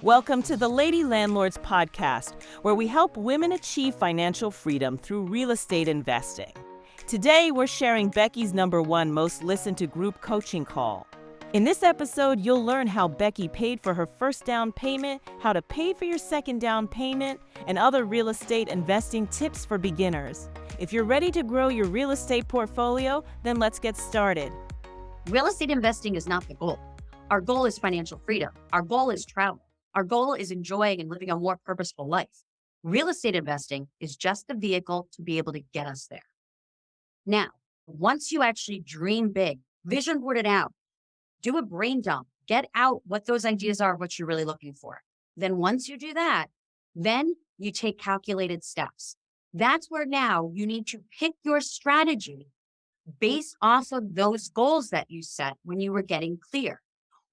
Welcome to the Lady Landlords podcast, where we help women achieve financial freedom through real estate investing. Today, we're sharing Becky's #1 most listened to group coaching call. In this episode, you'll learn how Becky paid for her first down payment, how to pay for your second down payment, and other real estate investing tips for beginners. If you're ready to grow your real estate portfolio, then let's get started. Real estate investing is not the goal. Our goal is financial freedom. Our goal is travel. Our goal is enjoying and living a more purposeful life. Real estate investing is just the vehicle to be able to get us there. Now, once you actually dream big, vision board it out, do a brain dump, get out what those ideas are, what you're really looking for. Then once you do that, then you take calculated steps. That's where now you need to pick your strategy based off of those goals that you set when you were getting clear.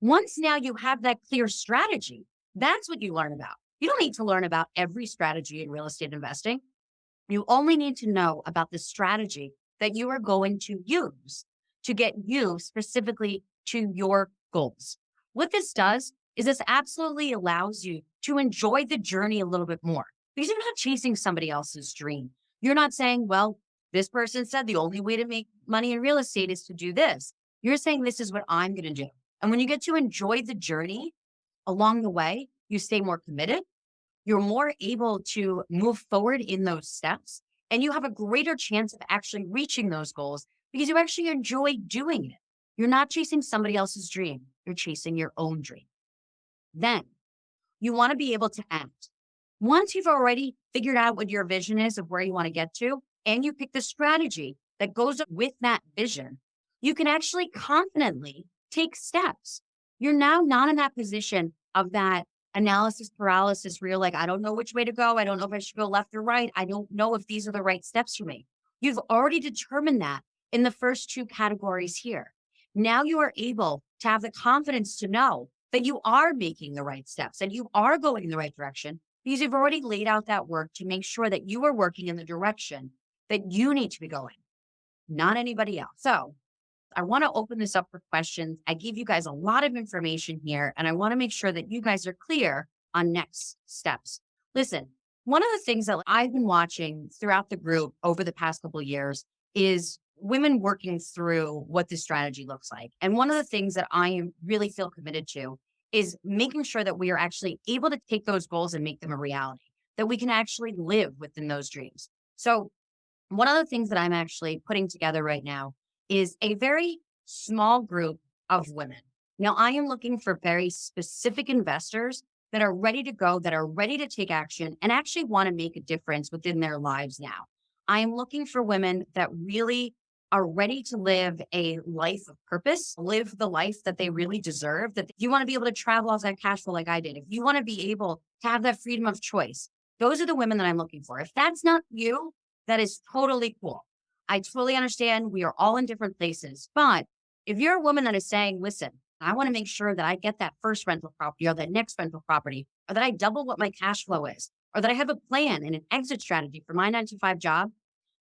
Once now you have that clear strategy, that's what you learn about. You don't need to learn about every strategy in real estate investing. You only need to know about the strategy that you are going to use to get you specifically to your goals. What this does is this absolutely allows you to enjoy the journey a little bit more because you're not chasing somebody else's dream. You're not saying, well, this person said the only way to make money in real estate is to do this. You're saying this is what I'm going to do. And when you get to enjoy the journey along the way, you stay more committed. You're more able to move forward in those steps, and you have a greater chance of actually reaching those goals because you actually enjoy doing it. You're not chasing somebody else's dream. You're chasing your own dream. Then you want to be able to act. Once you've already figured out what your vision is of where you want to get to, and you pick the strategy that goes with that vision, you can actually confidently take steps. You're now not in that position of that analysis paralysis where you're like, I don't know which way to go. I don't know if I should go left or right. I don't know if these are the right steps for me. You've already determined that in the first two categories here. Now you are able to have the confidence to know that you are making the right steps and you are going in the right direction because you've already laid out that work to make sure that you are working in the direction that you need to be going, not anybody else. So I want to open this up for questions. I gave you guys a lot of information here, and I want to make sure that you guys are clear on next steps. Listen, one of the things that I've been watching throughout the group over the past couple of years is women working through what this strategy looks like. And one of the things that I really feel committed to is making sure that we are actually able to take those goals and make them a reality, that we can actually live within those dreams. So one of the things that I'm actually putting together right now is a very small group of women. Now, I am looking for very specific investors that are ready to go, that are ready to take action and actually want to make a difference within their lives now. I am looking for women that really are ready to live a life of purpose, live the life that they really deserve, that you want to be able to travel off that cash flow like I did. If you want to be able to have that freedom of choice, those are the women that I'm looking for. If that's not you, that is totally cool. I totally understand we are all in different places, but if you're a woman that is saying, listen, I want to make sure that I get that first rental property or that next rental property, or that I double what my cash flow is, or that I have a plan and an exit strategy for my 9-to-5 job,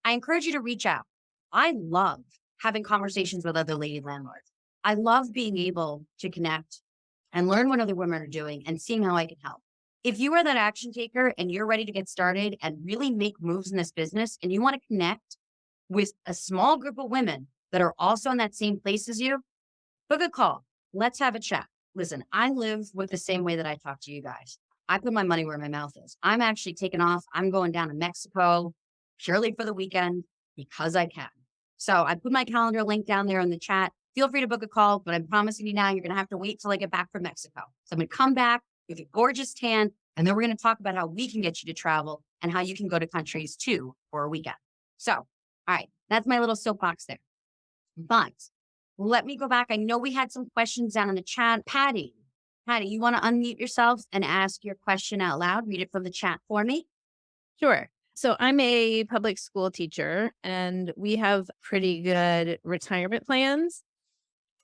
I encourage you to reach out. I love having conversations with other lady landlords. I love being able to connect and learn what other women are doing and seeing how I can help. If you are that action taker and you're ready to get started and really make moves in this business and you want to connect with a small group of women that are also in that same place as you, book a call. Let's have a chat. Listen, I live with the same way that I talk to you guys. I put my money where my mouth is. I'm actually taking off. I'm going down to Mexico purely for the weekend because I can. So I put my calendar link down there in the chat. Feel free to book a call, but I'm promising you now, you're going to have to wait till I get back from Mexico. So I'm going to come back with a gorgeous tan, and then we're going to talk about how we can get you to travel and how you can go to countries too for a weekend. So all right, that's my little soapbox there. But let me go back. I know we had some questions down in the chat. Patty, you want to unmute yourself and ask your question out loud? Read it from the chat for me. Sure. So I'm a public school teacher and we have pretty good retirement plans.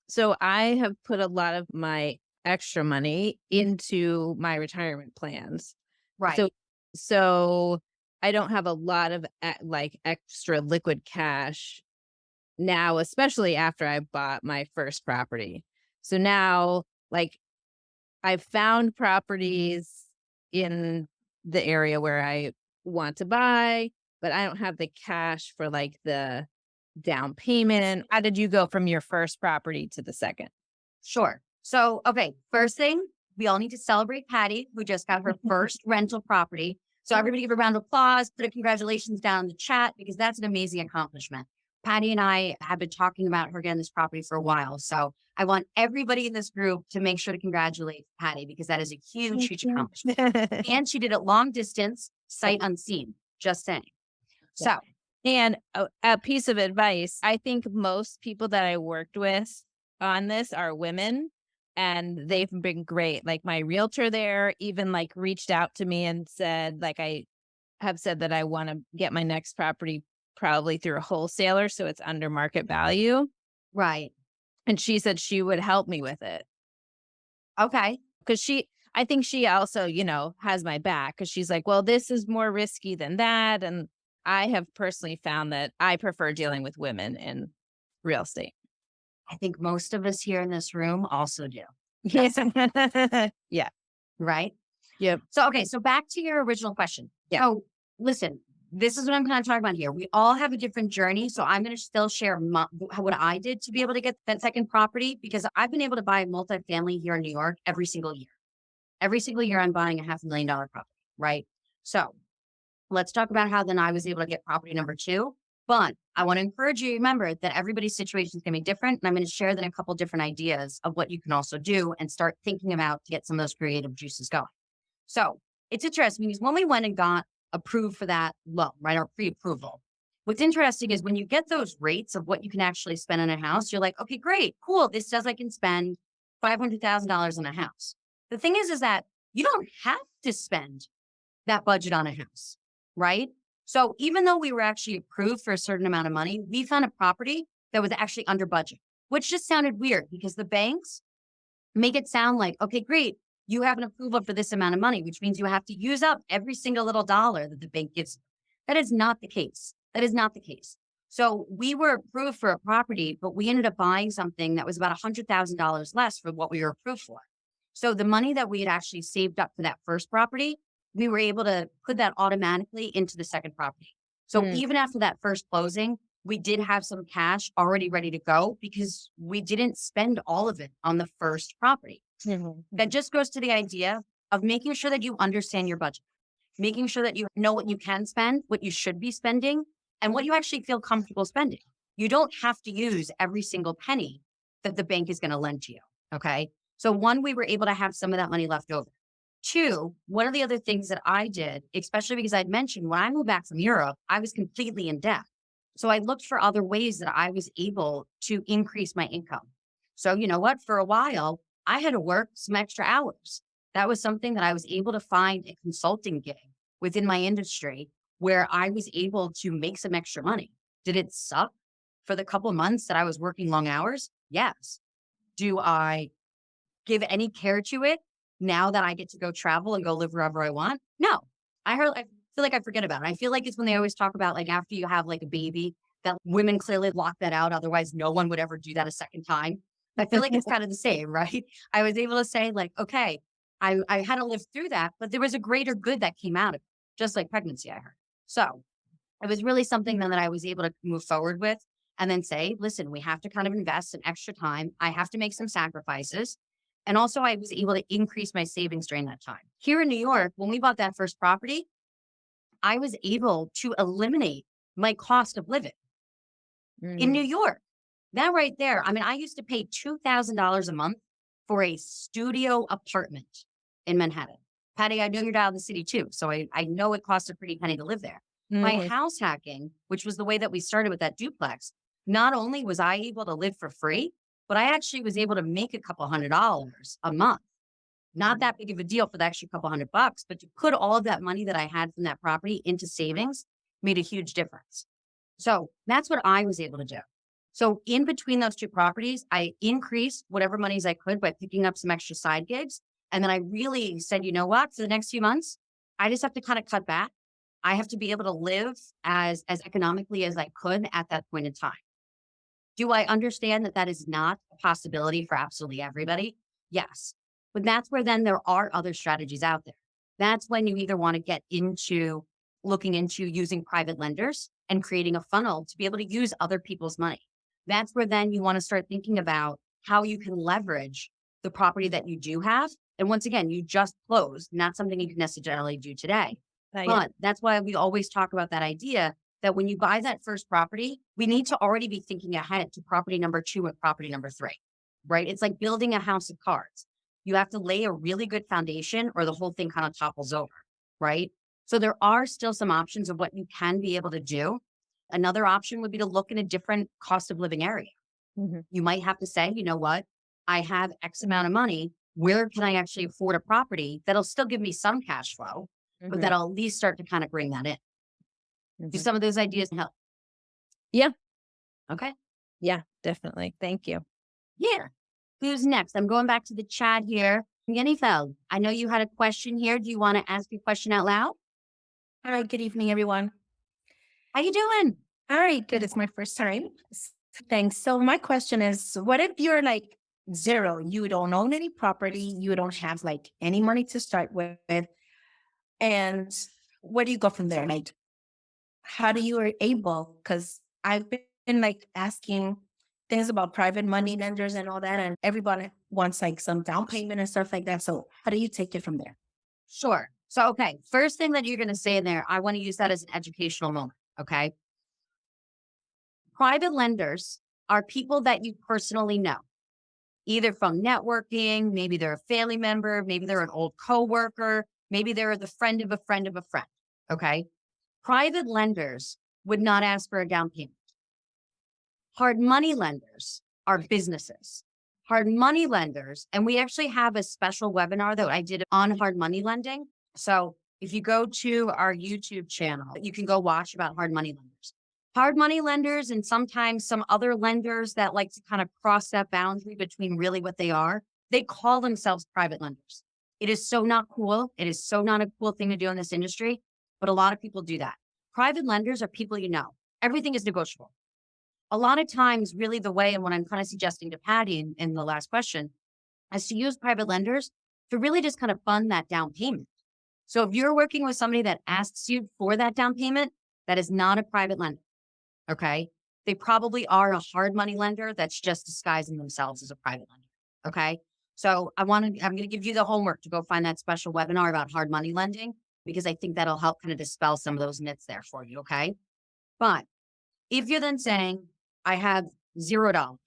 So I have put a lot of my extra money into my retirement plans. Right. So I don't have a lot of extra liquid cash now, especially after I bought my first property. So now I've found properties in the area where I want to buy, but I don't have the cash for like the down payment. How did you go from your first property to the second? Sure. So, okay, first thing, we all need to celebrate Patty, who just got her first rental property. So, everybody give a round of applause, put a congratulations down in the chat because that's an amazing accomplishment. Patty and I have been talking about her getting this property for a while. So, I want everybody in this group to make sure to congratulate Patty because that is a huge, huge accomplishment. And she did it long distance, sight unseen, just saying. So, And a piece of advice, I think most people that I worked with on this are women, and they've been great. Like my realtor there even like reached out to me and said, like, I have said that I want to get my next property probably through a wholesaler, so it's under market value. right. And she said she would help me with it Okay. because I think she also, has my back because she's like, well, this is more risky than that. And I have personally found that I prefer dealing with women in real estate. I think most of us here in this room also do. Yes. Yeah. Right. Yep. So, okay. So back to your original question. Yeah. So listen, this is what I'm kind of talking about here. We all have a different journey. So I'm going to still share what I did to be able to get that second property because I've been able to buy multifamily here in New York every single year. Every single year I'm buying a $500,000 property. Right. So let's talk about how then I was able to get property number 2. But I want to encourage you to remember that everybody's situation is going to be different. And I'm going to share then a couple different ideas of what you can also do and start thinking about to get some of those creative juices going. So it's interesting because when we went and got approved for that loan, right, our pre-approval, what's interesting is when you get those rates of what you can actually spend on a house, you're like, okay, great, cool. This says I can spend $500,000 on a house. The thing is that you don't have to spend that budget on a house, right? So even though we were actually approved for a certain amount of money, we found a property that was actually under budget, which just sounded weird because the banks make it sound like, okay, great, you have an approval for this amount of money, which means you have to use up every single little dollar that the bank gives you. That is not the case. That is not the case. So we were approved for a property, but we ended up buying something that was about $100,000 less for what we were approved for. So the money that we had actually saved up for that first property, we were able to put that automatically into the second property. So even after that first closing, we did have some cash already ready to go because we didn't spend all of it on the first property. That just goes to the idea of making sure that you understand your budget, making sure that you know what you can spend, what you should be spending, and what you actually feel comfortable spending. You don't have to use every single penny that the bank is going to lend to you. Okay. So 1, we were able to have some of that money left over. 2, one of the other things that I did, especially because I'd mentioned when I moved back from Europe, I was completely in debt. So I looked for other ways that I was able to increase my income. So you know what? For a while, I had to work some extra hours. That was something that I was able to find a consulting gig within my industry where I was able to make some extra money. Did it suck for the couple of months that I was working long hours? Yes. Do I give any care to it now that I get to go travel and go live wherever I want? No. I feel like I forget about it. I feel like it's when they always talk about like after you have like a baby, that women clearly lock that out. Otherwise, no one would ever do that a second time. I feel like it's kind of the same, right? I was able to say like, okay, I had to live through that, but there was a greater good that came out of it, just like pregnancy, I heard. So it was really something then that I was able to move forward with and then say, listen, we have to kind of invest in extra time. I have to make some sacrifices. And also I was able to increase my savings during that time. Here in New York, when we bought that first property, I was able to eliminate my cost of living in New York. That right there. I mean, I used to pay $2,000 a month for a studio apartment in Manhattan. Patty, I know you're down in the city too. So I know it costs a pretty penny to live there. By house hacking, which was the way that we started with that duplex, not only was I able to live for free, but I actually was able to make a couple $100 a month. Not that big of a deal for the extra couple $100, but to put all of that money that I had from that property into savings made a huge difference. So that's what I was able to do. So in between those 2 properties, I increased whatever monies I could by picking up some extra side gigs. And then I really said, you know what, for the next few months, I just have to kind of cut back. I have to be able to live as economically as I could at that point in time. Do I understand that that is not a possibility for absolutely everybody? Yes. But that's where then there are other strategies out there. That's when you either want to get into looking into using private lenders and creating a funnel to be able to use other people's money. That's where then you want to start thinking about how you can leverage the property that you do have. And once again, you just closed, not something you can necessarily do today. Yeah. But that's why we always talk about that idea that when you buy that first property, we need to already be thinking ahead to property number 2 and property number 3, right? It's like building a house of cards. You have to lay a really good foundation or the whole thing kind of topples over, right? So there are still some options of what you can be able to do. Another option would be to look in a different cost of living area. Mm-hmm. You might have to say, you know what? I have X amount of money. Where can I actually afford a property that'll still give me some cash flow, but that'll at least start to kind of bring that in? Do some of those ideas help? Yeah. Okay. Yeah, definitely. Thank you. Yeah. Who's next? I'm going back to the chat here. Yenifeld, I know you had a question here. Do you want to ask your question out loud? All right, good evening, everyone. How you doing? All right, good. It's my first time. Thanks. So my question is, what if you're like zero? You don't own any property. You don't have like any money to start with. And where do you go from there? Like, how do you are able? Because I've been like asking things about private money lenders and all that, and everybody wants like some down payment and stuff like that. So how do you take it from there? Sure. So, okay. First thing that you're going to say in there, I want to use that as an educational moment. Okay. Private lenders are people that you personally know, either from networking, maybe they're a family member, maybe they're an old coworker, maybe they're the friend of a friend of a friend. Okay. Private lenders would not ask for a down payment. Hard money lenders are businesses. Hard money lenders, and we actually have a special webinar that I did on hard money lending. So if you go to our YouTube channel, you can go watch about hard money lenders. Hard money lenders and sometimes some other lenders that like to kind of cross that boundary between really what they are, they call themselves private lenders. It is so not cool. It is so not a cool thing to do in this industry, but a lot of people do that. Private lenders are people you know. Everything is negotiable. A lot of times, really the way, and what I'm kind of suggesting to Patty in the last question, is to use private lenders to really just kind of fund that down payment. So if you're working with somebody that asks you for that down payment, that is not a private lender, okay? They probably are a hard money lender that's just disguising themselves as a private lender, okay? So I'm going to give you the homework to go find that special webinar about hard money lending, because I think that'll help kind of dispel some of those myths there for you, okay? But if you're then saying, I have $0,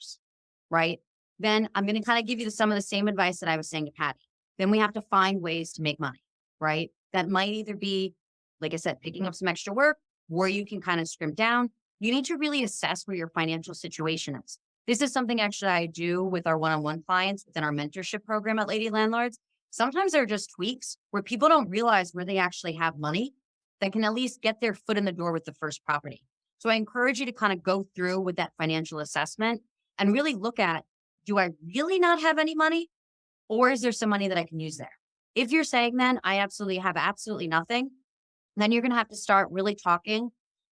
right? Then I'm going to kind of give you some of the same advice that I was saying to Patty. Then we have to find ways to make money, right? That might either be, like I said, picking up some extra work, or you can kind of scrimp down. You need to really assess where your financial situation is. This is something actually I do with our one-on-one clients within our mentorship program at Lady Landlords. Sometimes there are just tweaks where people don't realize where they actually have money that can at least get their foot in the door with the first property. So I encourage you to kind of go through with that financial assessment and really look at, do I really not have any money? Or is there some money that I can use there? If you're saying then I absolutely have absolutely nothing, then you're going to have to start really talking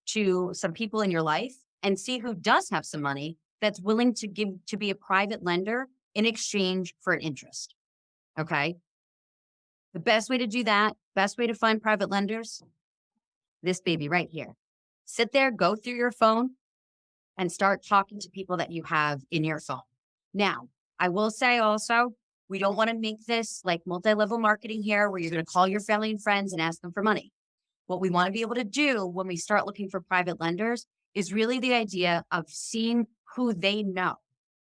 to some people in your life and see who does have some money that's willing to be a private lender in exchange for an interest. Okay. The best way to do that, best way to find private lenders, this baby right here. Sit there, go through your phone, and start talking to people that you have in your phone. Now, I will say also, we don't want to make this like multi-level marketing here where you're going to call your family and friends and ask them for money. What we want to be able to do when we start looking for private lenders is really the idea of seeing who they know,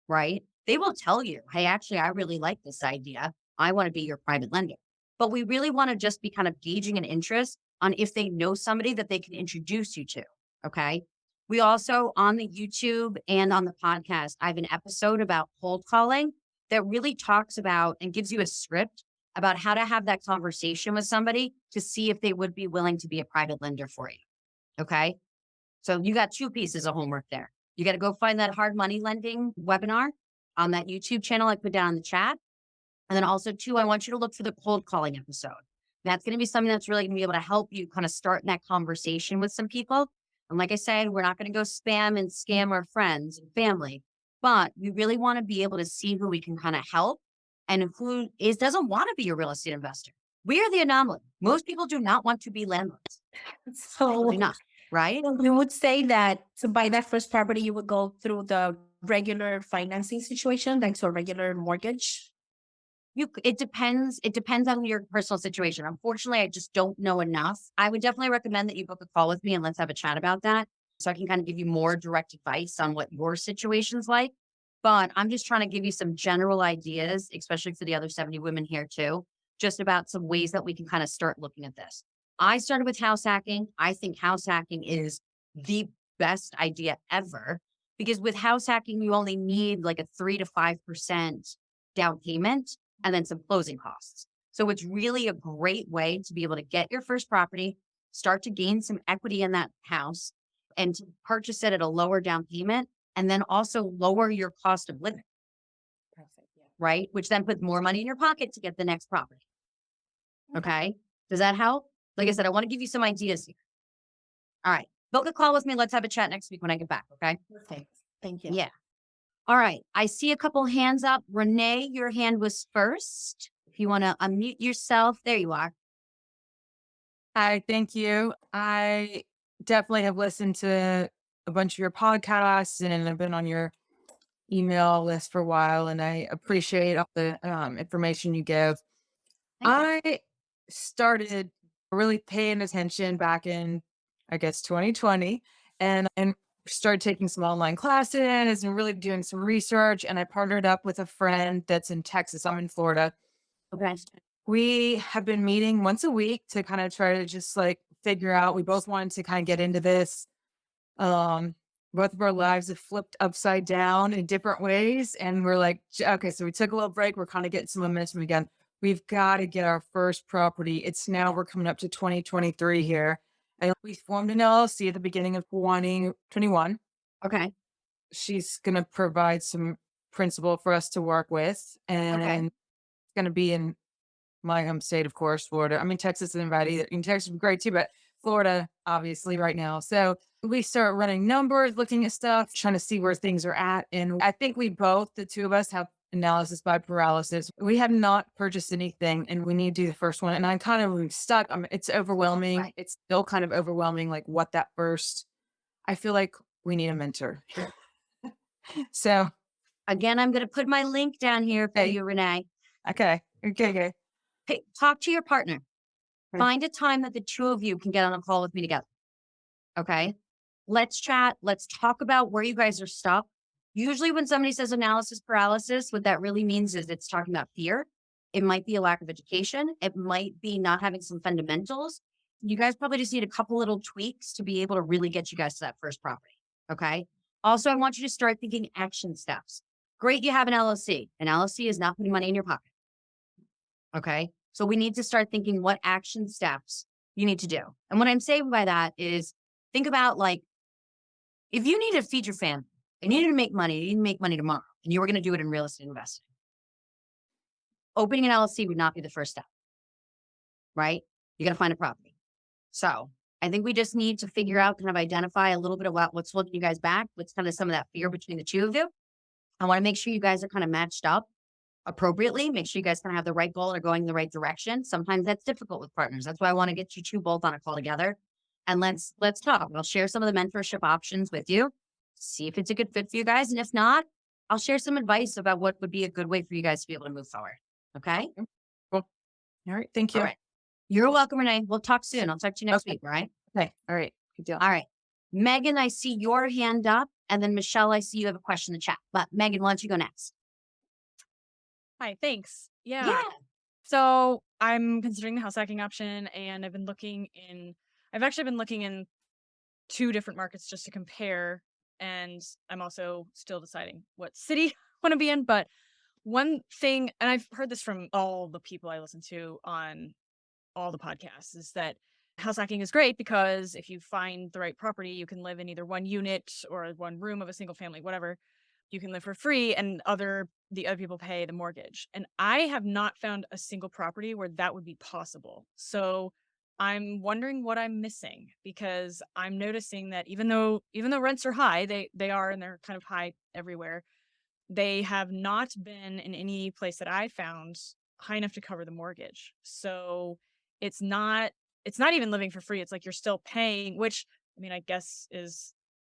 right? They will tell you, hey, actually, I really like this idea. I want to be your private lender. But we really want to just be kind of gauging an interest on if they know somebody that they can introduce you to. Okay. We also on the YouTube and on the podcast, I have an episode about cold calling that really talks about and gives you a script about how to have that conversation with somebody to see if they would be willing to be a private lender for you. Okay. So you got 2 pieces of homework there. You got to go find that hard money lending webinar on that YouTube channel I put down in the chat. And then also 2, I want you to look for the cold calling episode. That's going to be something that's really going to be able to help you kind of start that conversation with some people. And like I said, we're not going to go spam and scam our friends and family, but we really want to be able to see who we can kind of help and who doesn't want to be a real estate investor. We are the anomaly. Most people do not want to be landlords. So Absolutely not, right? you would say that to buy that first property, you would go through the regular financing situation, like so a regular mortgage. It depends. It depends on your personal situation. Unfortunately, I just don't know enough. I would definitely recommend that you book a call with me and let's have a chat about that. So I can kind of give you more direct advice on what your situation's like. But I'm just trying to give you some general ideas, especially for the other 70 women here too, just about some ways that we can kind of start looking at this. I started with house hacking. I think house hacking is the best idea ever because with house hacking, you only need like a 3 to 5% down payment and then some closing costs. So it's really a great way to be able to get your first property, start to gain some equity in that house, and to purchase it at a lower down payment, and then also lower your cost of living, Perfect. Yeah. right? Which then puts more money in your pocket to get the next property. Okay. Does that help? Like I said, I want to give you some ideas here. All right. Book a call with me. Let's have a chat next week when I get back. Okay. Perfect. Thank you. Yeah. All right. I see a couple hands up. Renee, your hand was first. If you want to unmute yourself, there you are. Hi, thank you. I definitely have listened to a bunch of your podcasts and I've been on your email list for a while, and I appreciate all the information you give. Thank you. I started really paying attention back in, I guess, 2020, and started taking some online classes and really doing some research. And I partnered up with a friend that's in Texas. I'm in Florida. Okay. We have been meeting once a week to kind of try to just like figure out. We both wanted to kind of get into this. Both of our lives have flipped upside down in different ways. And we're like, okay, so we took a little break. We're kind of getting some momentum again. We've got to get our first property. It's now, we're coming up to 2023 here. And we formed an LLC at the beginning of 2021. Okay. She's going to provide some principal for us to work with. And it's going to be in my home state, of course, Florida. I mean, Texas is invited either. In Texas would be great too, but Florida, obviously, right now. So we start running numbers, looking at stuff, trying to see where things are at. And I think we both, the two of us, have analysis by paralysis. We have not purchased anything and we need to do the first one. And I'm kind of stuck. It's overwhelming. Right. It's still kind of overwhelming, like what that first, I feel like we need a mentor. So, Again, I'm going to put my link down here for Okay. you, Renee. okay. Talk to your partner. Okay. Find a time that the two of you can get on a call with me together. Okay. Let's chat. Let's talk about where you guys are stuck. Usually, when somebody says analysis paralysis, what that really means is it's talking about fear. It might be a lack of education. It might be not having some fundamentals. You guys probably just need a couple little tweaks to be able to really get you guys to that first property. Okay. Also, I want you to start thinking action steps. Great, you have an LLC. An LLC is not putting money in your pocket. Okay. So we need to start thinking what action steps you need to do. And what I'm saying by that is think about like, if you need to feed your family and you need to make money, you need to make money tomorrow and you were going to do it in real estate investing. Opening an LLC would not be the first step, right? You got to find a property. So I think we just need to figure out, kind of identify a little bit about what's holding you guys back, what's kind of some of that fear between the two of you. I want to make sure you guys are kind of matched up appropriately. Make sure you guys kind of have the right goal or going in the right direction. Sometimes that's difficult with partners. That's why I want to get you two both on a call together and let's talk. I'll share some of the mentorship options with you. See if it's a good fit for you guys. And if not, I'll share some advice about what would be a good way for you guys to be able to move forward. Okay. Cool. All right. Thank you. All right. You're welcome, Renee. We'll talk soon. I'll talk to you next week. All right. Okay. All right. Good deal. All right. Megan, I see your hand up. And then Michelle, I see you have a question in the chat. But Megan, why don't you go next? Hi, thanks. Yeah. Yeah. So I'm considering the house hacking option and I've actually been looking in 2 different markets just to compare. And I'm also still deciding what city I want to be in. But one thing, and I've heard this from all the people I listen to on all the podcasts, is that house hacking is great because if you find the right property, you can live in either one unit or one room of a single family, whatever. You can live for free and the other people pay the mortgage. And I have not found a single property where that would be possible. So I'm wondering what I'm missing because I'm noticing that even though rents are high, they are, and they're kind of high everywhere. they have not been in any place that I found high enough to cover the mortgage. So it's not even living for free. It's like you're still paying, which I mean, I guess is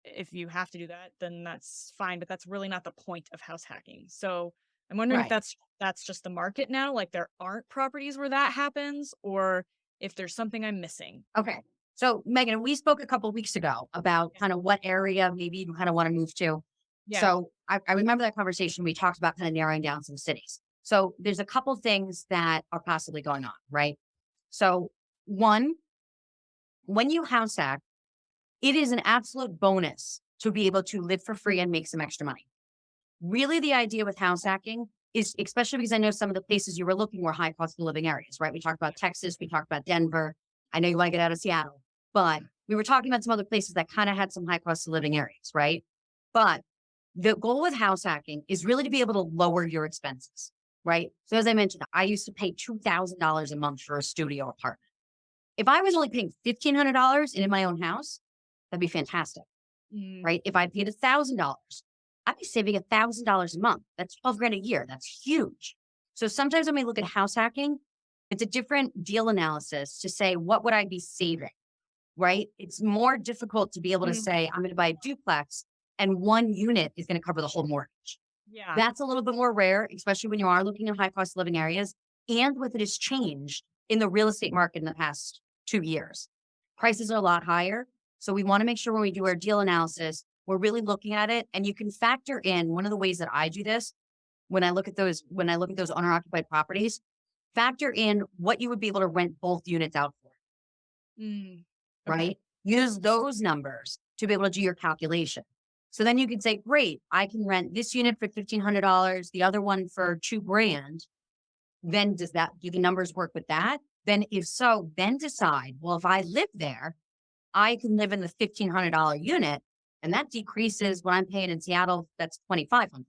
if you have to do that, then that's fine, but that's really not the point of house hacking. So I'm wondering if Right. that's just the market now, like there aren't properties where that happens, or if there's something I'm missing. Okay. So Megan, we spoke a couple weeks ago about kind of what area maybe you kind of want to move to. Yeah. So I remember that conversation. We talked about kind of narrowing down some cities. So there's a couple things that are possibly going on, right? So one, when you house hack, it is an absolute bonus to be able to live for free and make some extra money. Really, the idea with house hacking is, especially because I know some of the places you were looking were high cost of living areas, right? We talked about Texas, we talked about Denver. I know you want to get out of Seattle, but we were talking about some other places that kind of had some high cost of living areas, right? But the goal with house hacking is really to be able to lower your expenses, right? So as I mentioned, I used to pay $2,000 a month for a studio apartment. If I was only paying $1,500 in my own house, that'd be fantastic, Mm, right? If I paid $1,000, I'd be saving $1,000 a month. That's 12 grand a year. That's huge. So sometimes when we look at house hacking, it's a different deal analysis to say, what would I be saving, right? It's more difficult to be able to mm, say, I'm going to buy a duplex and one unit is going to cover the whole mortgage. yeah. That's a little bit more rare, especially when you are looking at high cost living areas and with it has changed in the real estate market in the past 2 years. Prices are a lot higher. So we want to make sure when we do our deal analysis, we're really looking at it. And you can factor in one of the ways that I do this when I look at those owner occupied properties, factor in what you would be able to rent both units out for, Mm, okay. right? Use those numbers to be able to do your calculation. So then you can say, great, I can rent this unit for $1,500, the other one for $2,000. Then do the numbers work with that? Then if so, then decide, well, if I live there, I can live in the $1,500 unit and that decreases what I'm paying in Seattle. That's $2,500,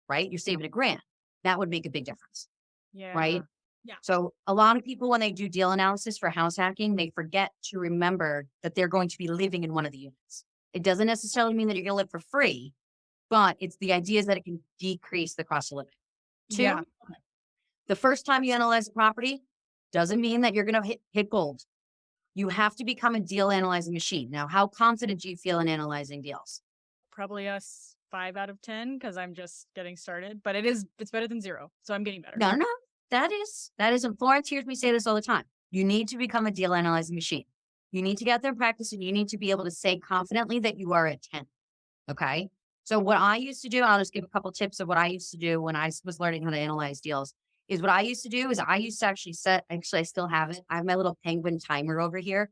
right? You're saving $1,000. That would make a big difference, Yeah. right? Yeah. So a lot of people, when they do deal analysis for house hacking, they forget to remember that they're going to be living in one of the units. It doesn't necessarily mean that you're going to live for free, but it's the idea is that it can decrease the cost of living. Two, Yeah. the first time you analyze a property doesn't mean that you're going to hit gold. You have to become a deal analyzing machine. Now, how confident do you feel in analyzing deals? Probably a 5 out of 10 because I'm just getting started, but it's better than 0. So I'm getting better. No. That is, and Florence hears me say this all the time. You need to become a deal analyzing machine. You need to get there and practice, and you need to be able to say confidently that you are a 10. Okay. So what I used to do, I'll just give a couple tips of what I used to do when I was learning how to analyze deals. Is what I used to do is I used to actually I still have it. I have my little penguin timer over here.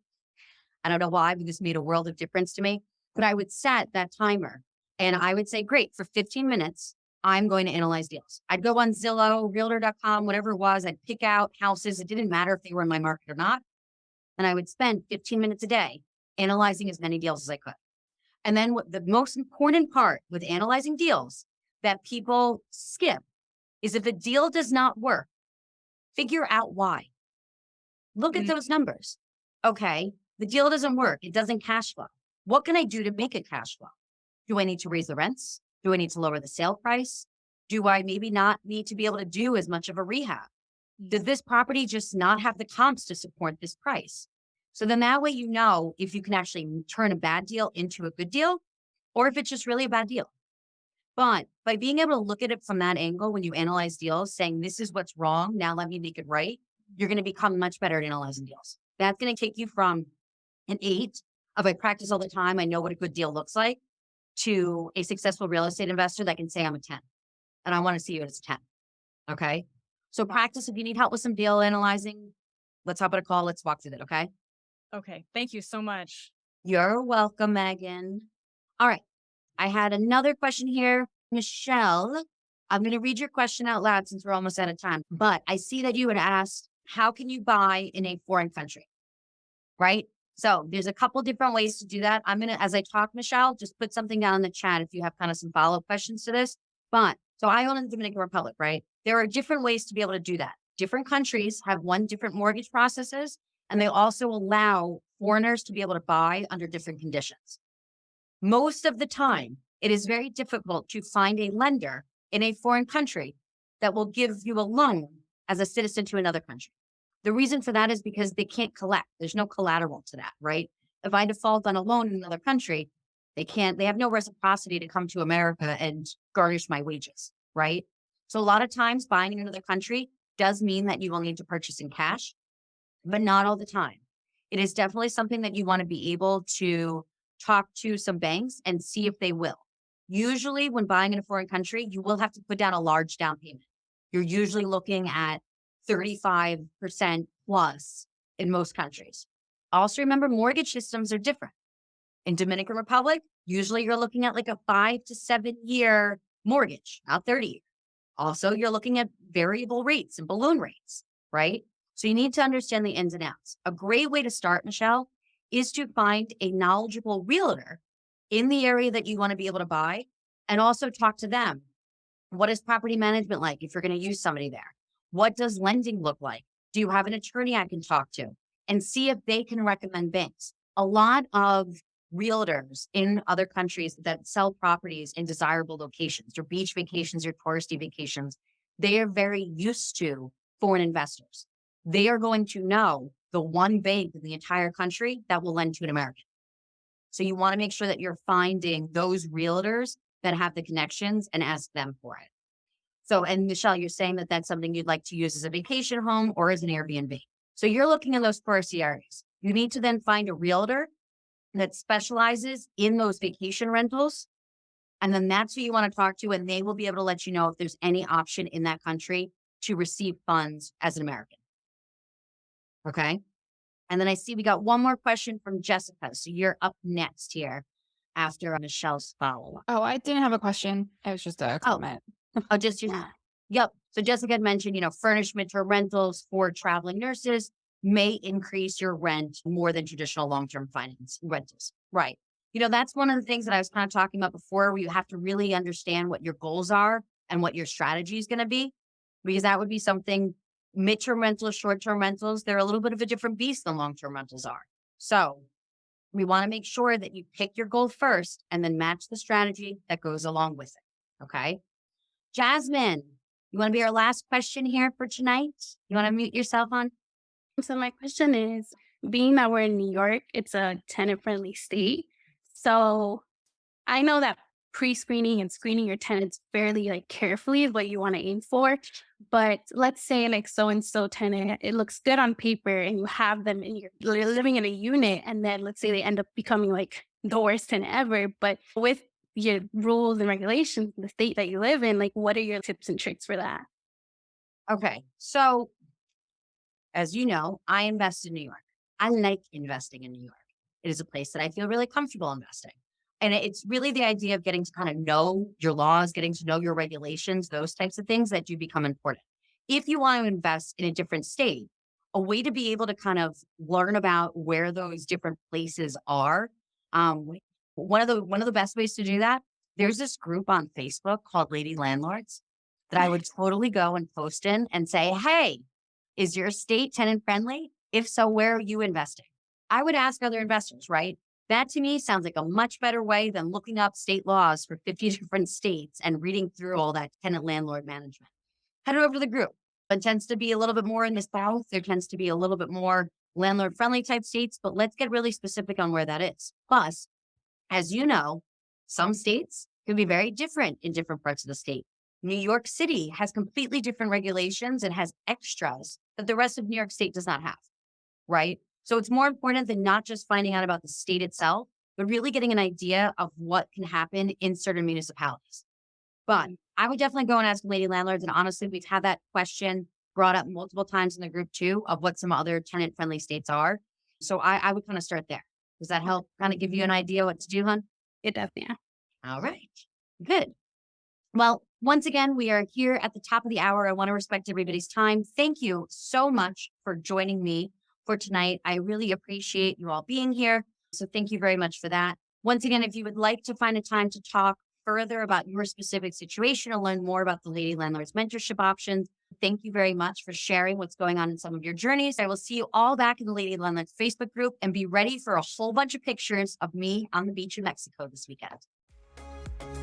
I don't know why, but this made a world of difference to me. But I would set that timer and I would say, great, for 15 minutes, I'm going to analyze deals. I'd go on Zillow, realtor.com, whatever it was. I'd pick out houses. It didn't matter if they were in my market or not. And I would spend 15 minutes a day analyzing as many deals as I could. And then what the most important part with analyzing deals that people skip is if the deal does not work, figure out why. Look at those numbers. Okay, the deal doesn't work. It doesn't cash flow. What can I do to make it cash flow? Do I need to raise the rents? Do I need to lower the sale price? Do I maybe not need to be able to do as much of a rehab? Does this property just not have the comps to support this price? So then that way you know if you can actually turn a bad deal into a good deal or if it's just really a bad deal. But by being able to look at it from that angle when you analyze deals, saying this is what's wrong, now let me make it right, you're going to become much better at analyzing deals. That's going to take you from an 8 of I practice all the time, I know what a good deal looks like, to a successful real estate investor that can say I'm a 10. And I want to see you as a 10. Okay. So practice. If you need help with some deal analyzing, let's hop on a call. Let's walk through that. Okay. Okay. Thank you so much. You're welcome, Megan. All right. I had another question here. Michelle, I'm going to read your question out loud since we're almost out of time, but I see that you had asked, how can you buy in a foreign country? Right? So there's a couple different ways to do that. I'm going to, as I talk, Michelle, just put something down in the chat if you have kind of some follow-up questions to this. But so I own in the Dominican Republic, right? There are different ways to be able to do that. Different countries have different mortgage processes, and they also allow foreigners to be able to buy under different conditions. Most of the time, it is very difficult to find a lender in a foreign country that will give you a loan as a citizen to another country. The reason for that is because they can't collect. There's no collateral to that, right? If I default on a loan in another country, they have no reciprocity to come to America and garnish my wages, right? So a lot of times buying in another country does mean that you will need to purchase in cash, but not all the time. It is definitely something that you want to be able to talk to some banks and see if they will. Usually when buying in a foreign country, you will have to put down a large down payment. You're usually looking at 35% plus in most countries. Also remember, mortgage systems are different. In Dominican Republic, usually you're looking at like a 5 to 7 year mortgage, not 30. Also, you're looking at variable rates and balloon rates, right? So you need to understand the ins and outs. A great way to start, Michelle, is to find a knowledgeable realtor in the area that you want to be able to buy, and also talk to them. What is property management like if you're going to use somebody there? What does lending look like? Do you have an attorney I can talk to? And see if they can recommend banks. A lot of realtors in other countries that sell properties in desirable locations, or beach vacations or touristy vacations, they are very used to foreign investors. They are going to know the one bank in the entire country that will lend to an American. So you want to make sure that you're finding those realtors that have the connections and ask them for it. So, and Michelle, you're saying that that's something you'd like to use as a vacation home or as an Airbnb. So you're looking at those touristy areas. You need to then find a realtor that specializes in those vacation rentals. And then that's who you want to talk to. And they will be able to let you know if there's any option in that country to receive funds as an American. Okay. And then I see we got one more question from Jessica. So you're up next here after Michelle's follow-up. Oh, I didn't have a question. It was just a comment. Oh, just your, yep. So Jessica had mentioned, furnished midterm rentals for traveling nurses may increase your rent more than traditional long-term finance rentals. Right. That's one of the things that I was kind of talking about before, where you have to really understand what your goals are and what your strategy is going to be, because that would be something. Midterm rentals, short-term rentals, they're a little bit of a different beast than long-term rentals are. So we want to make sure that you pick your goal first and then match the strategy that goes along with it. Okay. Jasmine, you want to be our last question here for tonight? You want to mute yourself on? So my question is, being that we're in New York, it's a tenant-friendly state. So I know that pre-screening and screening your tenants fairly carefully is what you want to aim for. But let's say so-and-so tenant, it looks good on paper and you have them and you're living in a unit, and then let's say they end up becoming the worst tenant ever. But with your rules and regulations in the state that you live in, what are your tips and tricks for that? Okay. So as you know, I invest in New York. I like investing in New York. It is a place that I feel really comfortable investing. And it's really the idea of getting to kind of know your laws, getting to know your regulations, those types of things that do become important. If you want to invest in a different state, a way to be able to kind of learn about where those different places are, one of the best ways to do that, there's this group on Facebook called Lady Landlords that I would totally go and post in and say, hey, is your state tenant friendly? If so, where are you investing? I would ask other investors, right? That to me sounds like a much better way than looking up state laws for 50 different states and reading through all that tenant landlord management. Head over to the group. It tends to be a little bit more in the South. There tends to be a little bit more landlord friendly type states, but let's get really specific on where that is. Plus, as you know, some states can be very different in different parts of the state. New York City has completely different regulations and has extras that the rest of New York State does not have, right? So it's more important than not just finding out about the state itself, but really getting an idea of what can happen in certain municipalities. But I would definitely go and ask Lady Landlords. And honestly, we've had that question brought up multiple times in the group too, of what some other tenant-friendly states are. So I would kind of start there. Does that help kind of give you an idea what to do, hon? It does, yeah. All right, good. Well, once again, we are here at the top of the hour. I want to respect everybody's time. Thank you so much for joining me for tonight. I really appreciate you all being here. So thank you very much for that. Once again, if you would like to find a time to talk further about your specific situation or learn more about the Lady Landlords mentorship options, thank you very much for sharing what's going on in some of your journeys. I will see you all back in the Lady Landlords Facebook group, and be ready for a whole bunch of pictures of me on the beach in Mexico this weekend.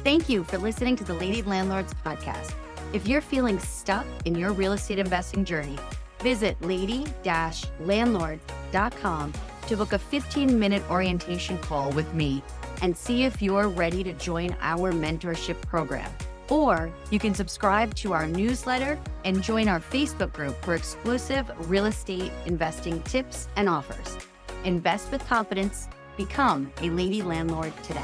Thank you for listening to the Lady Landlords podcast. If you're feeling stuck in your real estate investing journey, visit lady-landlords.com to book a 15-minute orientation call with me and see if you're ready to join our mentorship program. Or you can subscribe to our newsletter and join our Facebook group for exclusive real estate investing tips and offers. Invest with confidence. Become a Lady Landlord today.